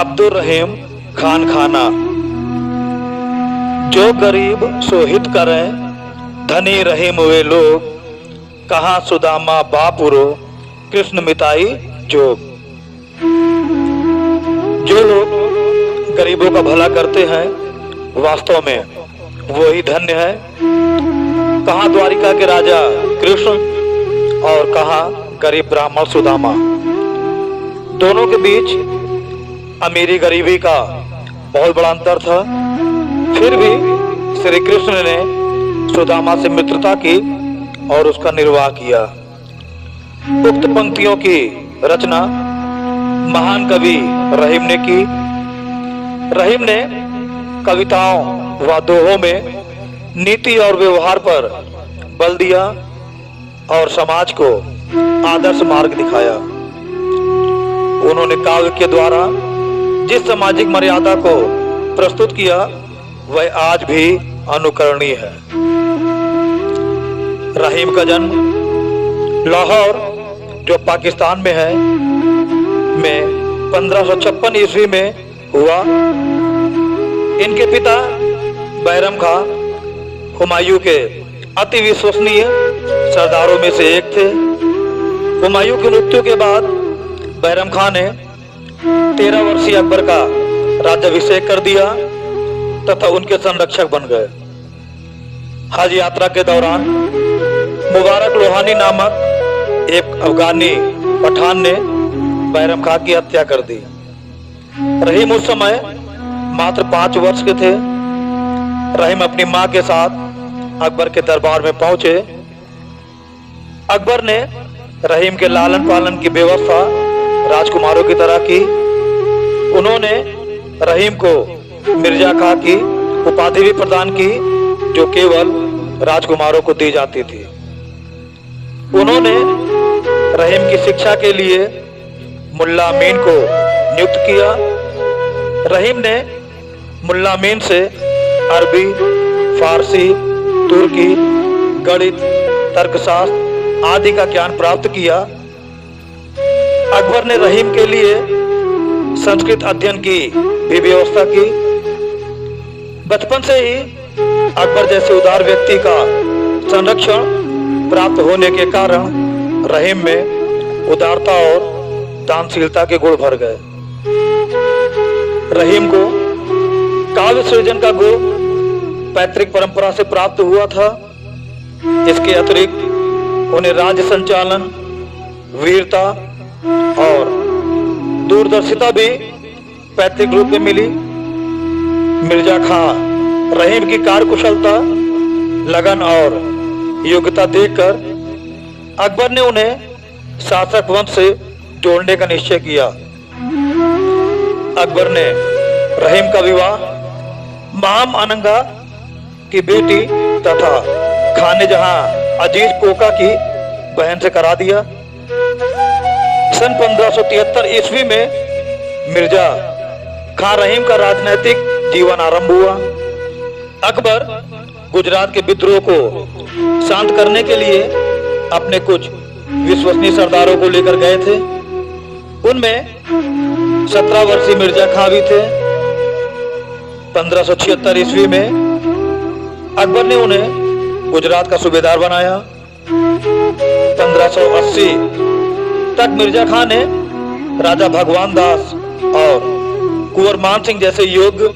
अब्दुल रहीम खान खाना। जो गरीब सो हित करें, धनी रहीम वे लोग, कहाँ सुदामा बापुरो कृष्ण मिताई जोग। जो लोग गरीबों का भला करते हैं, वास्तव में वो ही धन्य है। कहाँ द्वारिका के राजा कृष्ण और कहाँ गरीब ब्राह्मण सुदामा। दोनों के बीच अमीरी गरीबी का बहुत बड़ा अंतर था। फिर भी श्री कृष्ण ने सुदामा से मित्रता की और उसका निर्वाह किया। उक्त पंक्तियों की रचना महान कवि रहीम ने की। रहीम ने कविताओं व दोहों में नीति और व्यवहार पर बल दिया और समाज को आदर्श मार्ग दिखाया। उन्होंने काव्य के द्वारा जिस सामाजिक मर्यादा को प्रस्तुत किया, वह आज भी अनुकरणीय है। रहीम का जन्म लाहौर, जो पाकिस्तान में है, में 1556 ईस्वी में हुआ। इनके पिता बैरम खां हुमायूं के अति विश्वसनीय सरदारों में से एक थे। हुमायूं की मृत्यु के बाद बैरम खां ने 13 वर्षीय अकबर का राज्याभिषेक कर दिया तथा उनके संरक्षक बन गए। हज यात्रा के दौरान मुबारक लोहानी नामक एक अफगानी पठान ने बैरम खां की हत्या कर दी। रहीम उस समय मात्र 5 वर्ष के थे। रहीम अपनी मां के साथ अकबर के दरबार में पहुंचे। अकबर ने रहीम के लालन पालन की व्यवस्था राजकुमारों की तरह की। उन्होंने रहीम को मिर्जा खां की उपाधि भी प्रदान की, जो केवल राजकुमारों को दी जाती थी। उन्होंने रहीम की शिक्षा के लिए मुल्ला अमीन को नियुक्त किया। रहीम ने मुल्ला अमीन से अरबी, फारसी, तुर्की, गणित, तर्कशास्त्र आदि का ज्ञान प्राप्त किया। अकबर ने रहीम के लिए संस्कृत अध्ययन की भी व्यवस्था की। बचपन से ही अकबर जैसे उदार व्यक्ति का संरक्षण प्राप्त होने के कारण रहीम में उदारता और दानशीलता के गुण भर गए। रहीम को काव्य सृजन का गुण पैतृक परंपरा से प्राप्त हुआ था। इसके अतिरिक्त उन्हें राज्य संचालन, वीरता और दूरदर्शिता भी पैतृक रूप में मिली। मिर्जा खां रहीम की कार्यकुशलता, लगन और योग्यता देखकर अकबर ने उन्हें शासक वंश से जोड़ने का निश्चय किया। अकबर ने रहीम का विवाह माम अनंगा की बेटी तथा खानेजहां अजीज कोका की बहन से करा दिया। सन 1573 ईस्वी में मिर्जा खां रहीम का राजनैतिक जीवन आरंभ हुआ। अकबर गुजरात के विद्रोह को शांत करने के लिए अपने कुछ विश्वसनीय सरदारों को लेकर गए थे। उनमें 17 वर्षीय मिर्जा खां भी थे। 1576 ईस्वी में अकबर ने उन्हें गुजरात का सूबेदार बनाया। 1580 तक मिर्जा खां ने राजा भगवान दास और कुंवर मान सिंह जैसे योग्य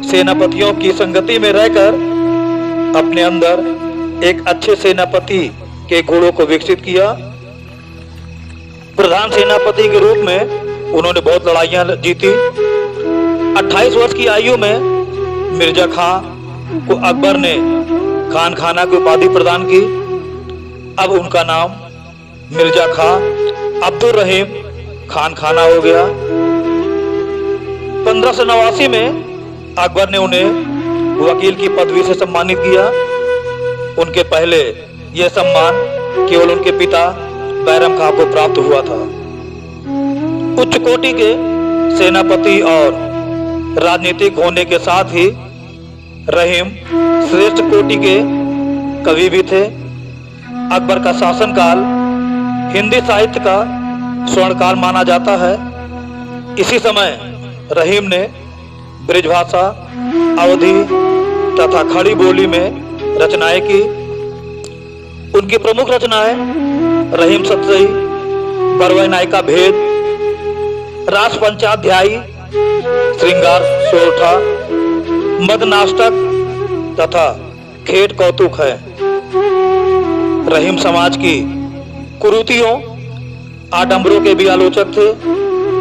सेनापतियों की संगति में रहकर अपने अंदर एक अच्छे सेनापति के गुणों को विकसित किया। प्रधान सेनापति के रूप में उन्होंने बहुत लड़ाइयां जीती। 28 वर्ष की आयु में मिर्जा खां को अकबर ने खान खाना की उपाधि प्रदान की। अब उनका नाम मिर्जा खां अब्दुल रहीम खान खाना हो गया। 1589 में अकबर ने उन्हें वकील की पदवी से सम्मानित किया। उनके पहले यह सम्मान केवल उनके पिता बैरम खां को प्राप्त हुआ था। उच्च कोटि के सेनापति और राजनीतिक होने के साथ ही रहीम श्रेष्ठ कोटि के कवि भी थे। अकबर का शासनकाल हिंदी साहित्य का स्वर्णकाल माना जाता है। इसी समय रहीम ने ब्रिजभाषा, अवधी तथा खड़ी बोली में रचनाएं की। उनकी प्रमुख रचनाएं रहीम सतसई, परवै नायिका भेद, रास पंचाध्यायी, श्रृंगार सोरठा, मदनाष्टक तथा खेट कौतुक है। रहीम समाज की कुरीतियों, आडंबरों के भी आलोचक थे।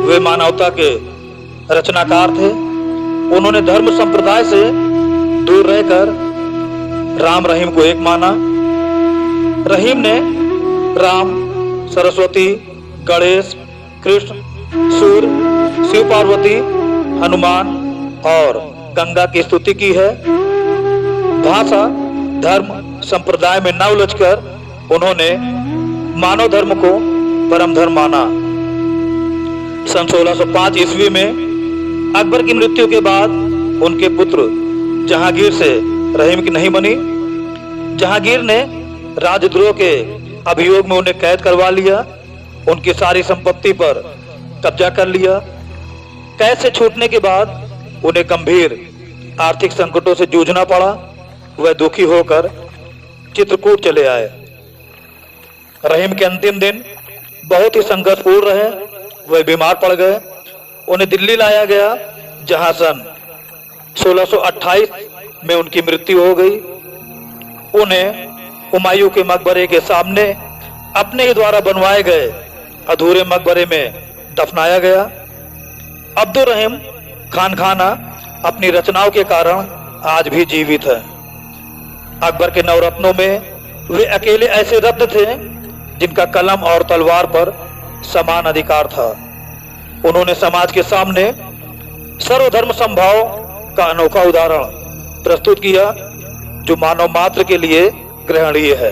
वे मानवता के रचनाकार थे। उन्होंने धर्म संप्रदाय से दूर रहकर राम रहीम को एक माना। रहीम ने राम, सरस्वती, गणेश, कृष्ण, सूर्य, शिव पार्वती, हनुमान और गंगा की स्तुति की है। भाषा, धर्म, संप्रदाय में न उलझकर उन्होंने मानव धर्म को परम धर्म माना। सन 1605 ईस्वी में अकबर की मृत्यु के बाद उनके पुत्र जहांगीर से रहीम की नहीं बनी। जहांगीर ने राजद्रोह के अभियोग में उन्हें कैद करवा लिया, उनकी सारी संपत्ति पर कब्जा कर लिया। कैद से छूटने के बाद उन्हें गंभीर आर्थिक संकटों से जूझना पड़ा। वह दुखी होकर चित्रकूट चले आए। रहीम के अंतिम दिन बहुत ही संघर्षपूर्ण रहे। वह बीमार पड़ गए। उन्हें दिल्ली लाया गया, जहां सन 1628 में उनकी मृत्यु हो गई। उन्हें हुमायूं के मकबरे के सामने अपने ही द्वारा बनवाए गए अधूरे मकबरे में दफनाया गया। अब्दुल रहीम खानखाना अपनी रचनाओं के कारण आज भी जीवित है। अकबर के नवरत्नों में वे अकेले ऐसे रत्न थे जिनका कलम और तलवार पर समान अधिकार था। उन्होंने समाज के सामने सर्वधर्म समभाव का अनोखा उदाहरण प्रस्तुत किया, जो मानव मात्र के लिए ग्रहणीय है।